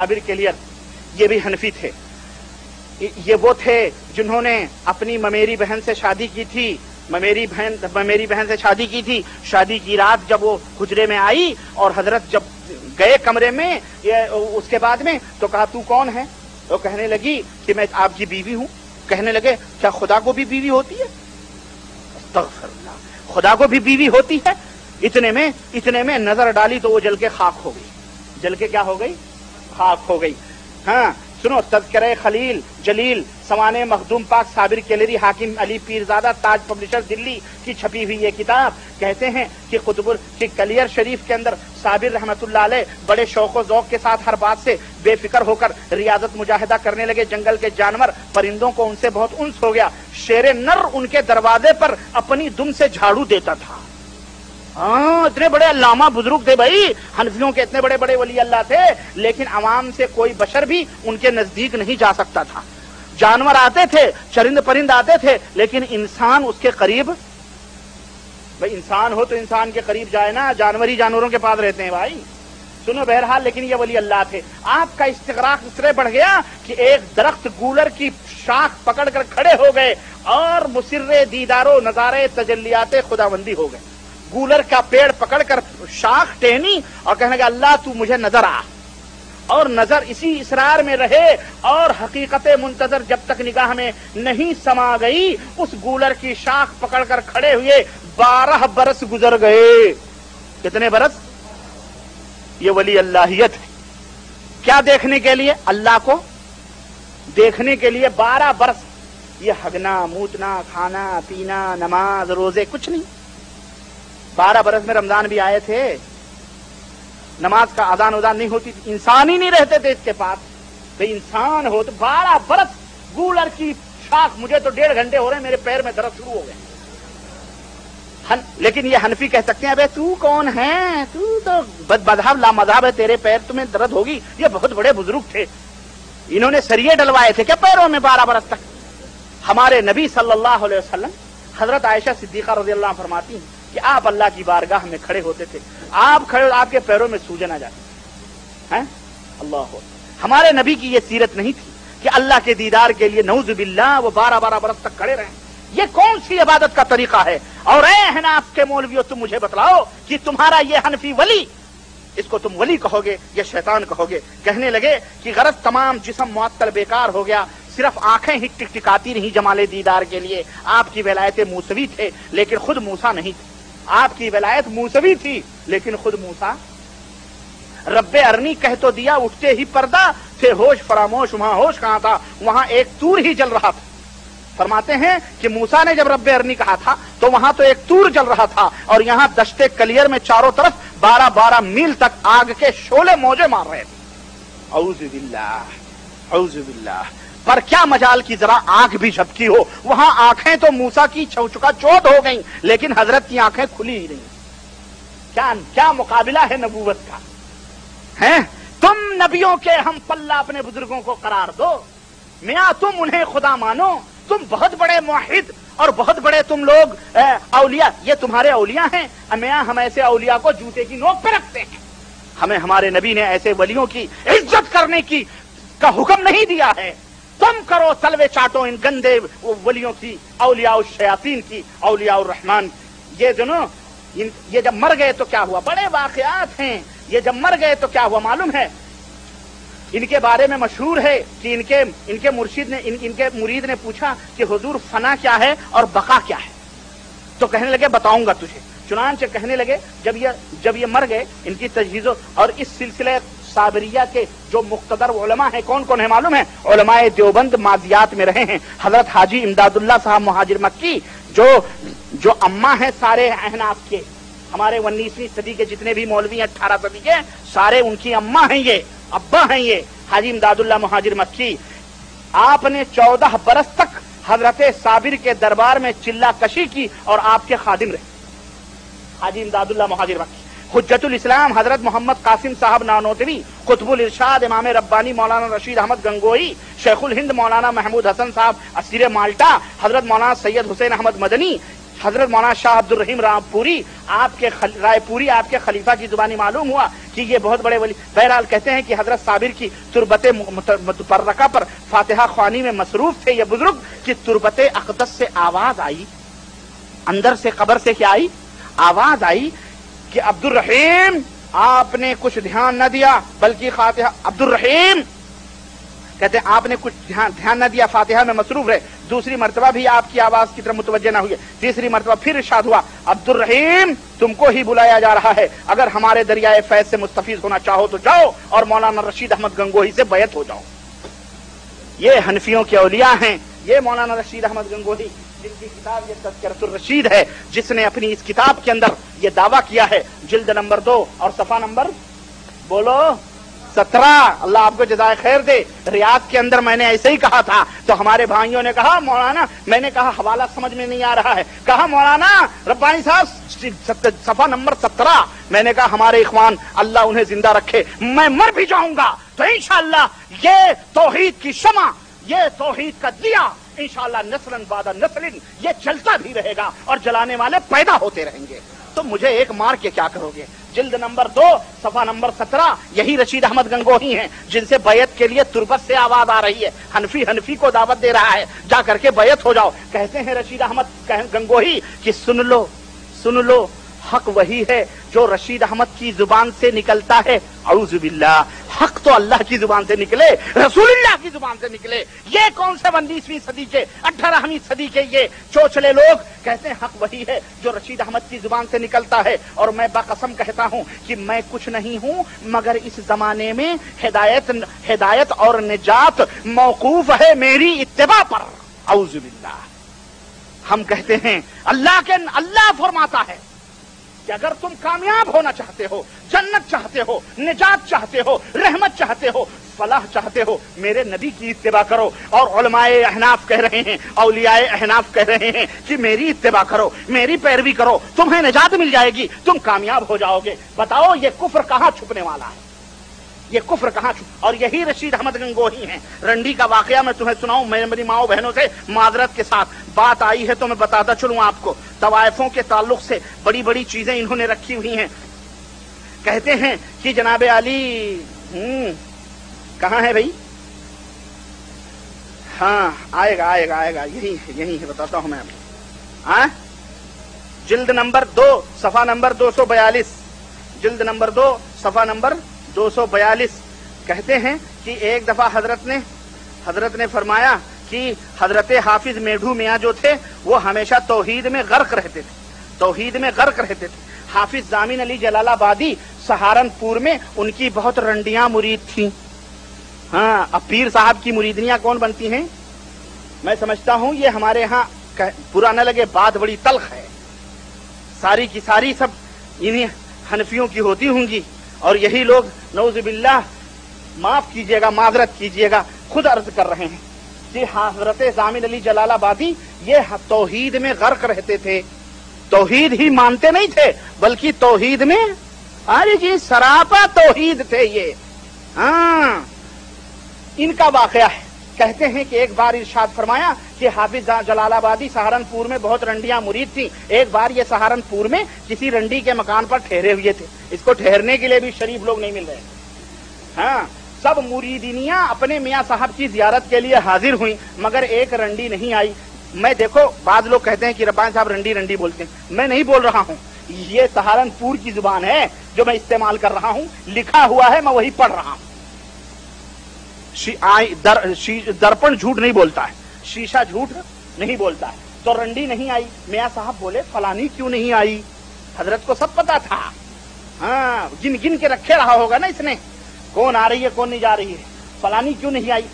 Sabir clear ये भी हनफी थे। ये वो थे जिन्होंने अपनी ममेरी बहन से शादी की थी। ममेरी बहन से शादी की थी। शादी की रात जब वो हुजरे में आई और हजरत जब गए कमरे में उसके बाद में तो कहा तू कौन है? तो कहने लगी कि मैं आपकी बीवी हूं। कहने लगे क्या खुदा को भी बीवी होती है? अस्तगफिरुल्लाह, खुदा को भी बीवी होती है? इतने में नजर डाली तो वो जल के खाक हो गई। जल के क्या हो गई? खाक हो गई। हाँ सुनो, तज़किरे खलील जलील सवाने मखदूम पाक साबिर केलरी हाकिम अली पीरजादा ताज पब्लिशर दिल्ली की छपी हुई ये किताब कहते हैं कि कुतुबुल कि कलियर शरीफ के अंदर साबिर रहमतुल्लाह अलैह बड़े शौक और ज़ौक़ के साथ हर बात से बेफिक्र होकर रियाजत मुजाहिदा करने लगे। जंगल के जानवर परिंदों को उनसे बहुत उन्स हो गया। शेर नर उनके दरवाजे पर अपनी दुम से झाड़ू देता था। हाँ, इतने बड़े अल्लामा बुजुर्ग थे भाई, हनफियों के इतने बड़े बड़े वली अल्लाह थे, लेकिन अवाम से कोई बशर भी उनके नजदीक नहीं जा सकता था। जानवर आते थे, चरिंद परिंद आते थे, लेकिन इंसान उसके करीब, भाई इंसान हो तो इंसान के करीब जाए ना, जानवर ही जानवरों के पास रहते हैं भाई। सुनो बहरहाल, लेकिन ये वली अल्लाह थे। आपका इस्तिगराक इस तरह बढ़ गया कि एक दरख्त गूलर की शाख पकड़कर खड़े हो गए और मुसिर्रे दीदारो नजारे तजल्लियाते खुदाबंदी हो गए। गूलर का पेड़ पकड़कर शाख टेनी और कहने लगा अल्लाह तू मुझे नजर आ, और नजर इसी इसरार में रहे और हकीकत मुंतजर जब तक निगाह में नहीं समा गई, उस गूलर की शाख पकड़कर खड़े हुए 12 बरस गुजर गए। कितने बरस? ये वली अल्लाहियत है। क्या देखने के लिए? अल्लाह को देखने के लिए 12 बरस। ये हगना मूतना खाना पीना नमाज रोजे कुछ नहीं। 12 बरस में रमजान भी आए थे, नमाज का अजान उजान नहीं होती थी, इंसान ही नहीं रहते थे इसके पास। भाई इंसान हो तो 12 बरस गूलर की शाख, मुझे तो 1.5 घंटे हो रहे हैं, मेरे पैर में दर्द शुरू हो गए। लेकिन ये हनफी कह सकते हैं अबे तू कौन है, तू तो बदमज़हब लामज़हब है, तेरे पैर तुम्हें दर्द होगी। ये बहुत बड़े बुजुर्ग थे, इन्होंने सरिये डलवाए थे क्या पैरों में 12 बरस तक? हमारे नबी सल्लल्लाहु अलैहि वसल्लम, हजरत आयशा सिद्दीका रज़ियल्लाहु अन्हा फरमाती हैं कि आप अल्लाह की बारगाह में खड़े होते थे, आप खड़े आपके पैरों में सूजन आ जाती है। अल्लाह, हमारे नबी की ये सीरत नहीं थी कि अल्लाह के दीदार के लिए नऊज़ुबिल्लाह वो 12 बरस तक खड़े रहे। ये कौन सी इबादत का तरीका है? और ऐ हनाफ के मौलवियों, तुम मुझे बतलाओ कि तुम्हारा ये हनफी वली, इसको तुम वली कहोगे या शैतान कहोगे? कहने लगे कि गरज तमाम जिस्म मुअत्तल बेकार हो गया, सिर्फ आंखें ही टिकटिकाती रही जमाले दीदार के लिए। आपकी वलायत मूसवी थे लेकिन खुद मूसा नहीं थे। आपकी वलायत मूसवी थी लेकिन खुद मूसा, रब्बे अरनी कह तो दिया उठते ही पर्दा, थे होश फरामोश, वहां होश कहां था, वहां एक तूर ही जल रहा था। फरमाते हैं कि मूसा ने जब रब्बे अरनी कहा था तो वहां तो एक तूर जल रहा था, और यहां दश्ते कलियर में चारों तरफ 12 मील तक आग के शोले मौजे मार रहे थे। औज़ु बिल्लाह, औज़ु बिल्लाह। पर क्या मजाल की जरा आंख भी झपकी हो, वहां आंखें तो मूसा की चौचुका चौध हो गई, लेकिन हजरत की आंखें खुली ही नहीं। क्या मुकाबिला है नबूवत का? हैं तुम नबियों के हम पल्ला अपने बुजुर्गों को करार दो, मियां तुम उन्हें खुदा मानो, तुम बहुत बड़े मुवहिद और बहुत बड़े तुम लोग औलिया, ये तुम्हारे औलिया हैं। मियां हम ऐसे औलिया को जूते की नोक पे रखते हैं। हमें हमारे नबी ने ऐसे वलियों की इज्जत करने की का हुक्म नहीं दिया है। तुम करो तलवे चाटो इन गंदे वलियों की, औलिया शयातीन की, औलिया रहमान। ये दोनों ये जब मर गए तो क्या हुआ? बड़े वाकयात हैं। ये जब मर गए तो क्या हुआ मालूम है? इनके बारे में मशहूर है कि इनके मुर्शिद ने इनके मुरीद ने पूछा कि हुजूर फना क्या है और बका क्या है? तो कहने लगे बताऊंगा तुझे। चुनांचे कहने लगे जब ये मर गए, इनकी तजहीज़ो और इस सिलसिले साबरिया के जो मुख्तदर उलमा है, कौन कौन है मालूम है? उलमाए देवबंद माजियात में रहे हैं। हजरत हाजी इमदादुल्लाह साहब मुहाजिर मक्की, जो अम्मा है सारे अहनाफ के, हमारे 19वीं सदी के जितने भी मौलवी हैं 18 सदी के, सारे उनकी अम्मा हैं, ये अब्बा हैं। ये हाजी इमदादुल्लाह मुहाजिर मक्की, आपने 14 बरस तक हजरत साबिर के दरबार में चिल्ला कशी की और आपके खादिम रहे। हाजी इमदादुल्लाह मुहाजिर मक्की, हुज्जतुल इस्लाम हजरत मोहम्मद कासिम साहब नानोतवी, कुतुबुल इरशाद इमाम रब्बानी मौलाना रशीद अहमद गंगोई, शेखुल हिंद मौलाना महमूद हसन साहब असीर माल्टा, हजरत मौलाना सैयद हुसैन अहमद मदनी, حضرت مولانا شاہ عبد الرحیم رائے پوری آپ کے خلیفہ کی زبانی معلوم ہوا کہ یہ بہت بڑے ولی. بہرحال کہتے ہیں کہ حضرت صابر کی تربت متبرکہ پر فاتحہ خوانی میں مصروف تھے یہ بزرگ کہ تربت اقدس سے آواز آئی، اندر سے قبر سے کیا آئی؟ آواز آئی کہ عبد الرحیم آپ نے کچھ دھیان نہ دیا، بلکہ فاتحہ عبد الرحیم کہتے ہیں آپ نے کچھ دھیان نہ دیا، فاتحہ میں مصروف رہے. دوسری مرتبہ بھی آپ کی آواز کی طرف متوجہ نہ ہوئی. تیسری مرتبہ پھر ارشاد ہوا عبد الرحیم تم کو ہی بلایا جا رہا ہے، اگر ہمارے دریائے فیض سے مستفیض ہونا چاہو تو جاؤ اور مولانا رشید احمد گنگوہی سے بیعت ہو جاؤ. یہ حنفیوں کے اولیاء ہیں، یہ مولانا رشید احمد گنگوہی جن کی کتاب یہ تذکرۃ الرشید ہے، جس نے اپنی اس کتاب کے اندر یہ دعویٰ کیا ہے، جلد نمبر 2 اور صفحہ نمبر بولو 17. اللہ آپ کو جزائے خیر دے. ریاض کے اندر میں نے ایسے ہی کہا تھا تو ہمارے بھائیوں نے کہا مولانا، میں نے کہا حوالہ سمجھ میں نہیں آ رہا ہے، کہا مولانا ربانی صاحب صفحہ نمبر 17. میں نے کہا ہمارے اخوان اللہ انہیں زندہ رکھے، میں مر بھی جاؤں گا تو انشاءاللہ یہ توحید کی شمع، یہ توحید کا دیا انشاءاللہ نسلاً بعد نسل یہ چلتا بھی رہے گا اور جلانے والے پیدا ہوتے رہیں گے. تو مجھے ایک مار کے کیا کرو گے؟ جلد نمبر 2 صفحہ نمبر 17 یہی رشید احمد گنگوہی ہیں جن سے بیعت کے لیے تربت سے آواز آ رہی ہے. حنفی کو دعوت دے رہا ہے جا کر کے بیعت ہو جاؤ. کہتے ہیں رشید احمد گنگوہی کہ سن لو حق وہی ہے جو رشید احمد کی زبان سے نکلتا ہے. اعوذ باللہ، حق تو اللہ کی زبان سے نکلے، رسول اللہ کی زبان سے نکلے. یہ کون سے 19ویں صدی کے 18ویں صدی کے یہ چوچلے لوگ کہتے ہیں حق وہی ہے جو رشید احمد کی زبان سے نکلتا ہے. اور میں باقسم کہتا ہوں کہ میں کچھ نہیں ہوں مگر اس زمانے میں ہدایت اور نجات موقوف ہے میری اتباع پر. اعوذ باللہ. ہم کہتے ہیں اللہ فرماتا ہے کہ اگر تم کامیاب ہونا چاہتے ہو، جنت چاہتے ہو، نجات چاہتے ہو، رحمت چاہتے ہو، فلاح چاہتے ہو، میرے نبی کی اتباع کرو. اور علماء احناف کہہ رہے ہیں، اولیاء احناف کہہ رہے ہیں کہ میری اتباع کرو، میری پیروی کرو، تمہیں نجات مل جائے گی، تم کامیاب ہو جاؤ گے. بتاؤ یہ کفر کہاں چھپنے والا ہے؟ یہ کفر کہاں اور یہی رشید احمد گنگوہی ہیں. رنڈی کا واقعہ میں تمہیں سناؤں، میری ماؤں بہنوں سے معذرت کے ساتھ بات آئی ہے تو میں بتاتا چلوں آپ کو. طوائفوں کے تعلق سے بڑی بڑی چیزیں انہوں نے رکھی ہوئی ہیں. کہتے ہیں کہ جناب علی کہاں ہے بھائی؟ ہاں آئے گا یہی ہے بتاتا ہوں میں آپ. جلد نمبر 2 صفحہ نمبر 242. جلد نمبر 2 صفحہ نمبر 242. کہتے ہیں کہ ایک دفعہ حضرت نے فرمایا کہ حضرت حافظ میڈھو میاں جو تھے وہ ہمیشہ توحید میں غرق رہتے تھے. حافظ ضامن علی جلال آبادی سہارنپور میں ان کی بہت رنڈیاں مرید تھیں. ہاں اب پیر صاحب کی مریدنیاں کون بنتی ہیں؟ میں سمجھتا ہوں یہ ہمارے ہاں برا نہ لگے بات بڑی تلخ ہے، ساری کی ساری سب انہیں حنفیوں کی ہوتی ہوں گی. اور یہی لوگ نعوذ باللہ، معاف کیجئے گا، معذرت کیجئے گا، خود عرض کر رہے ہیں کہ حضرت ضامن علی جلال آبادی یہ توحید میں غرق رہتے تھے. توحید ہی مانتے نہیں تھے بلکہ توحید میں سراپا توحید تھے یہ. ہاں ان کا واقعہ ہے. کہتے ہیں کہ ایک بار ارشاد فرمایا کہ حافظ جلال آبادی سہارنپور میں بہت رنڈیاں مرید تھیں. ایک بار یہ سہارنپور میں کسی رنڈی کے مکان پر ٹھہرے ہوئے تھے. اس کو ٹھہرنے کے لیے بھی شریف لوگ نہیں مل رہے. ہاں سب مریدینیاں اپنے میاں صاحب کی زیارت کے لیے حاضر ہوئیں مگر ایک رنڈی نہیں آئی. میں دیکھو بعض لوگ کہتے ہیں کہ ربانی صاحب رنڈی بولتے ہیں، میں نہیں بول رہا ہوں، یہ سہارنپور کی زبان ہے جو میں استعمال کر رہا ہوں، لکھا ہوا ہے میں وہی پڑھ رہا ہوں. درپن جھوٹ نہیں بولتا ہے، شیشہ جھوٹ نہیں بولتا ہے. تو رنڈی نہیں آئی. میاں صاحب بولے فلانی کیوں نہیں آئی؟ حضرت کو سب پتا تھا. ہاں گن کے رکھے رہا ہوگا نا اس نے، کون آ رہی ہے کون نہیں جا رہی ہے. فلانی کیوں نہیں آئی؟